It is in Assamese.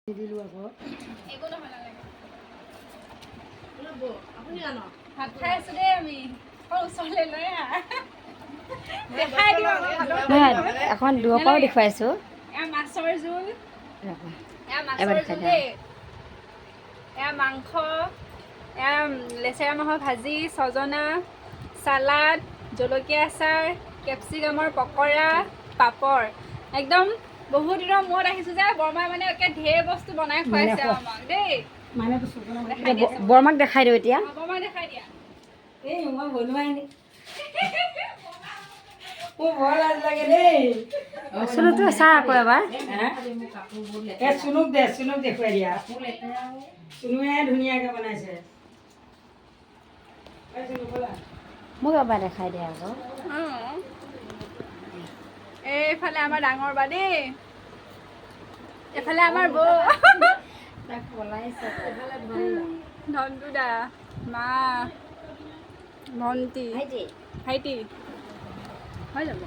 দিলো আকৌ একো নহয় নালাগে আপুনি জানো ভাত খাই আছো দেই আমি ওচৰলৈ লৈ আহা দেখাই দিওঁ এখন দূৰৰ পৰাও দেখুৱাইছোঁ এয়া মাছৰ জোল এয়া মাছৰ জোল দেই এয়া মাংস এয়া লেচেৰা মাহৰ ভাজি ছজনা চালাড জলকীয়া আচাৰ কেপচিকামৰ পকৰা পাপৰ একদম বহুত দিনৰ মূৰত আহিছোঁ যে বৰমাই মানে একে ঢেৰ বস্তু বনাই খুৱাইছে আমাক দেই বৰমাক দেখাই দিওঁ এতিয়া বৰমাক দেখাই দিয়া এই মই বনোৱাই নি মোৰ বৰ লাজ লাগে দেই চুনুকটো চা আকৌ এবাৰ চুনুক দেখুৱাই দিয়া চুনুৱে ধুনীয়াকৈ বনাইছে মোক এবাৰ দেখাই দিয়া আকৌ এইফালে আমাৰ ডাঙৰ বা দেই এফালে আমাৰ বৌ ধনটো দা মা ভণ্টি ভাইটি হৈ যাব